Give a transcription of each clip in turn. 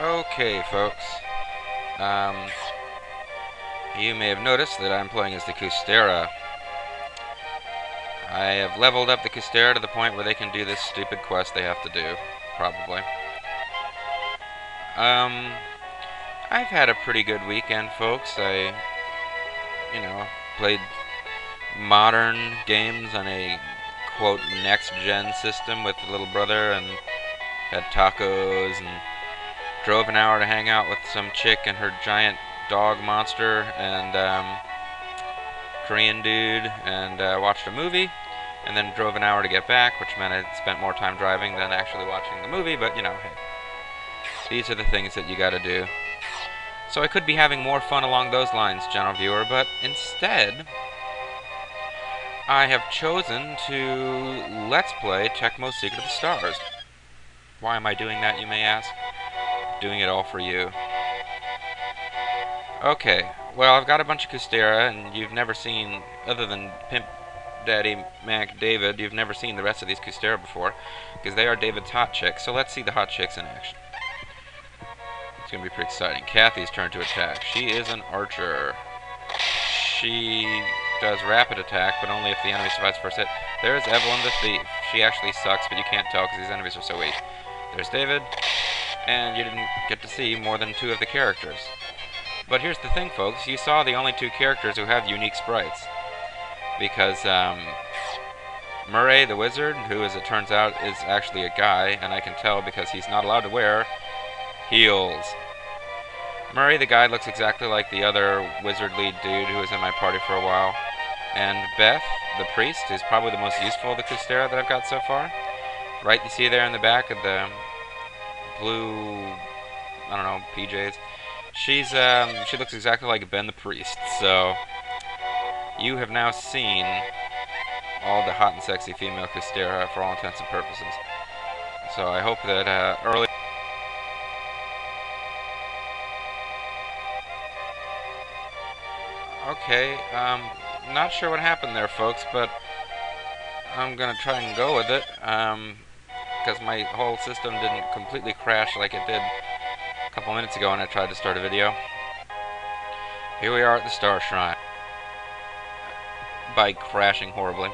Okay, folks. Um, you may have noticed that I'm playing as the Kustera. I have leveled up the Kustera to the point where they can do this stupid quest they have to do, probably. Um, I've had a pretty good weekend, folks. I played modern games on a, quote, next-gen system with the little brother and had tacos and drove an hour to hang out with some chick and her giant dog monster and Korean dude and watched a movie and then drove an hour to get back, which meant I spent more time driving than actually watching the movie, but hey, these are the things that you gotta do. So I could be having more fun along those lines, general viewer, but instead I have chosen to Let's Play Tecmo Secret of the Stars. Why am I doing that, you may ask? Doing it all for you. Okay, well, I've got a bunch of Kustera, and you've never seen, other than Pimp Daddy Mac David, you've never seen the rest of these Kustera before, because they are David's hot chicks. So let's see the hot chicks in action. It's going to be pretty exciting. Kathy's turn to attack. She is an archer. She does rapid attack, but only if the enemy survives first hit. There's Evelyn the Thief. She actually sucks, but you can't tell because these enemies are so weak. There's David, and you didn't get to see more than 2 of the characters. But here's the thing, folks. You saw the only 2 characters who have unique sprites. Because Murray the Wizard, who as it turns out is actually a guy, and I can tell because he's not allowed to wear heels. Murray the guy looks exactly like the other wizard lead dude who was in my party for a while. And Beth, the priest, is probably the most useful of the Kustera that I've got so far. Right, you see there in the back of the blue, I don't know, PJs. She looks exactly like Ben the Priest, so you have now seen all the hot and sexy female Kustera for all intents and purposes. So I hope that early... Okay, not sure what happened there, folks, but I'm gonna try and go with it, because my whole system didn't completely crash like it did a couple minutes ago when I tried to start a video. Here we are at the Star Shrine. By crashing horribly.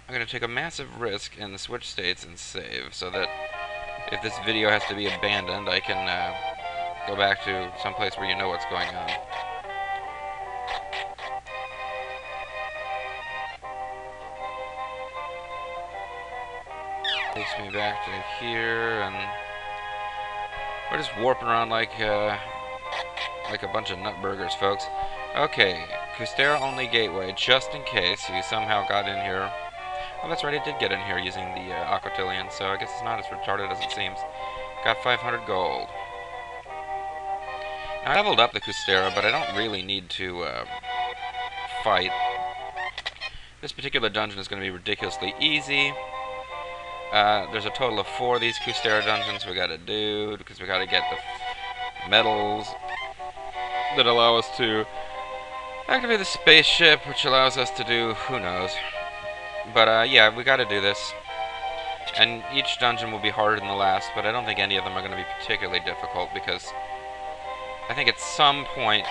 I'm going to take a massive risk and switch states and save, so that if this video has to be abandoned, I can go back to some place where you know what's going on. Takes me back to here, and we're just warping around like a bunch of nutburgers, folks. Okay, Kustera only gateway, just in case you somehow got in here. Oh, that's right, I did get in here using the Aquatillion, so I guess it's not as retarded as it seems. Got 500 gold. Now, I leveled up the Kustera, but I don't really need to fight. This particular dungeon is going to be ridiculously easy. There's a total of 4 of these Kustera dungeons we gotta do, because we gotta get the medals that allow us to activate the spaceship, which allows us to do who knows. But yeah, we gotta do this. And each dungeon will be harder than the last, but I don't think any of them are going to be particularly difficult, because I think at some point,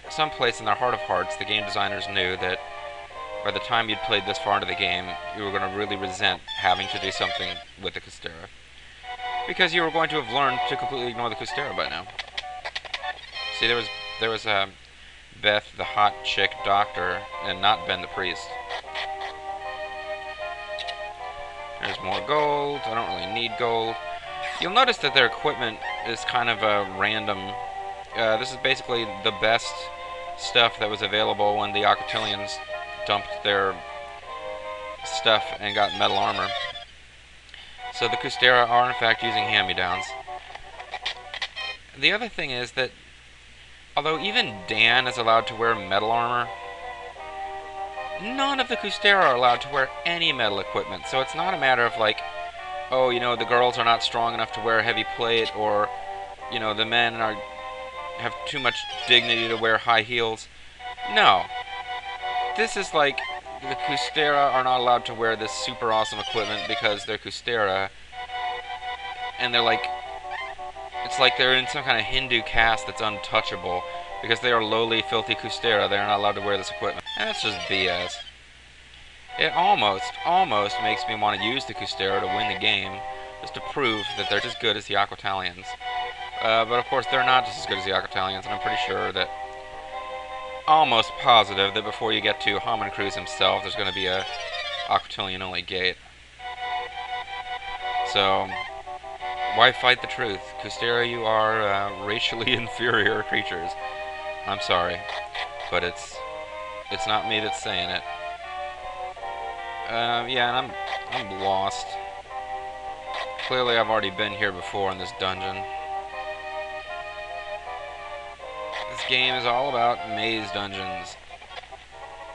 some place in their heart of hearts, the game designers knew that by the time you'd played this far into the game, you were going to really resent having to do something with the Kustera. Because you were going to have learned to completely ignore the Kustera by now. See, there was Beth, the hot chick doctor, and not Ben the priest. There's more gold. I don't really need gold. You'll notice that their equipment is kind of random. This is basically the best stuff that was available when the Aquatillions dumped their stuff and got metal armor. So the Kustera are in fact using hand-me-downs. The other thing is that although even Dan is allowed to wear metal armor, none of the Kustera are allowed to wear any metal equipment. So it's not a matter of like, oh, the girls are not strong enough to wear heavy plate, or, the men have too much dignity to wear high heels. No. This is like, the Kustera are not allowed to wear this super awesome equipment because they're Kustera. and they're like, it's like they're in some kind of Hindu caste that's untouchable because they are lowly, filthy Kustera. They're not allowed to wear this equipment. And that's just BS. It almost makes me want to use the Kustera to win the game, just to prove that they're just as good as the Aquitalians. But of course, they're not just as good as the Aquitalians, and I'm pretty sure that, almost positive, that before you get to Haman Cruz himself, there's going to be a Aquitalian-only gate. So, why fight the truth? Kustera, you are racially inferior creatures. I'm sorry, but it's not me that's saying it. Yeah, and I'm lost. Clearly, I've already been here before in this dungeon. This game is all about maze dungeons,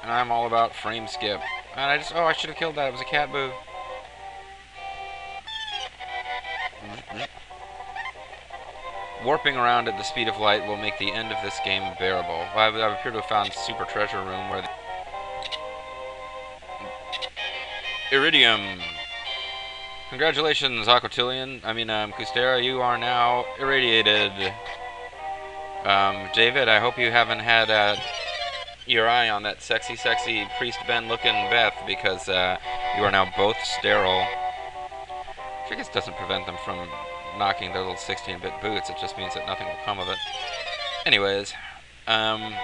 and I'm all about frame skip. And I should have killed that. It was a cat boo. Warping around at the speed of light will make the end of this game bearable. I appear to have found super treasure room where Iridium. Congratulations, Kustera, you are now irradiated. David, I hope you haven't had your eye on that sexy Priest Ben looking Beth, because you are now both sterile. Which I guess doesn't prevent them from knocking their little 16-bit boots, it just means that nothing will come of it. Anyways, yeah,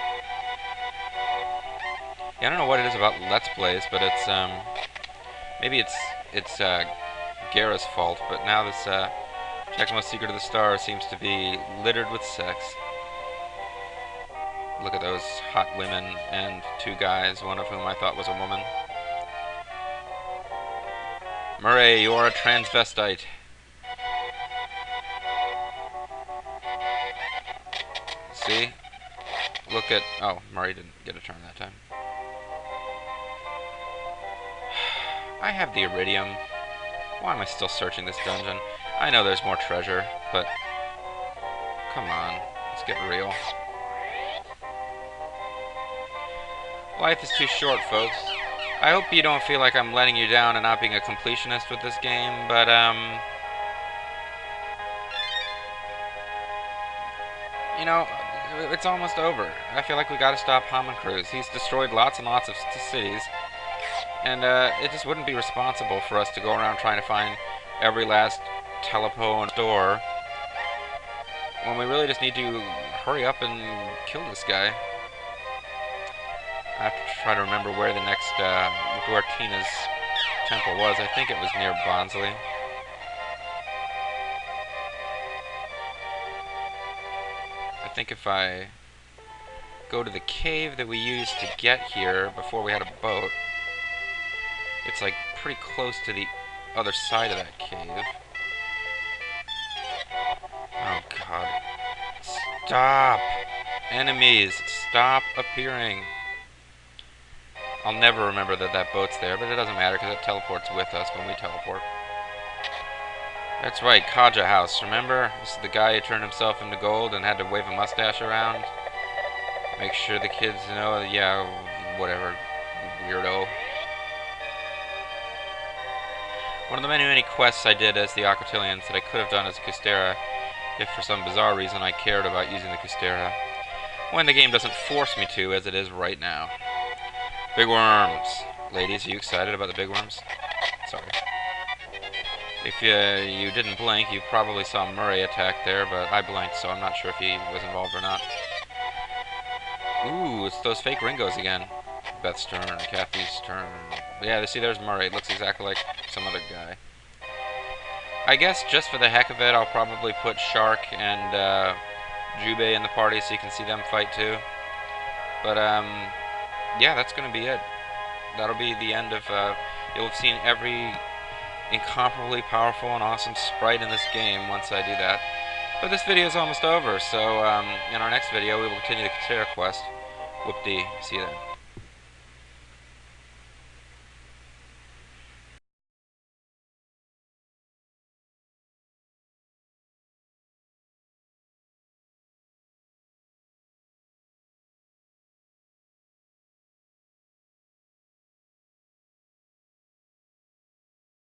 I don't know what it is about Let's Plays, but it's, maybe it's Gara's fault, but now this Tecmo Secret of the Stars seems to be littered with sex. Look at those hot women and two guys, one of whom I thought was a woman. Murray, you are a transvestite. See? Look at... Oh, Murray didn't get a turn that time. I have the Iridium. Why am I still searching this dungeon? I know there's more treasure, but... Come on, let's get real. Life is too short, folks. I hope you don't feel like I'm letting you down and not being a completionist with this game, but, you know, it's almost over. I feel like we gotta stop Haman Cruz. He's destroyed lots and lots of cities, and, it just wouldn't be responsible for us to go around trying to find every last telepo and door, when we really just need to hurry up and kill this guy. I have to try to remember where the next, where Tina's temple was. I think it was near Bonsley. I think if I go to the cave that we used to get here before we had a boat, it's like pretty close to the other side of that cave. Oh god. Stop! Enemies, stop appearing! I'll never remember that that boat's there, but it doesn't matter because it teleports with us when we teleport. That's right, Kaja House, remember? This is the guy who turned himself into gold and had to wave a mustache around. Make sure the kids know, yeah, whatever, weirdo. One of the many quests I did as the Aquitalians that I could have done as a Kustera, if for some bizarre reason I cared about using the Kustera, when the game doesn't force me to, as it is right now. Big worms. Ladies, are you excited about the big worms? Sorry. If you didn't blink, you probably saw Murray attack there, but I blinked, so I'm not sure if he was involved or not. Ooh, it's those fake Ringos again. Beth's turn, Kathy's turn. Yeah, see, there's Murray. It looks exactly like some other guy. I guess just for the heck of it, I'll probably put Shark and Jubei in the party so you can see them fight too. But, yeah, that's going to be it. That'll be the end of, you'll have seen every incomparably powerful and awesome sprite in this game once I do that. But this video is almost over, so in our next video we will continue the Kustera quest. Whoop-dee. See you then.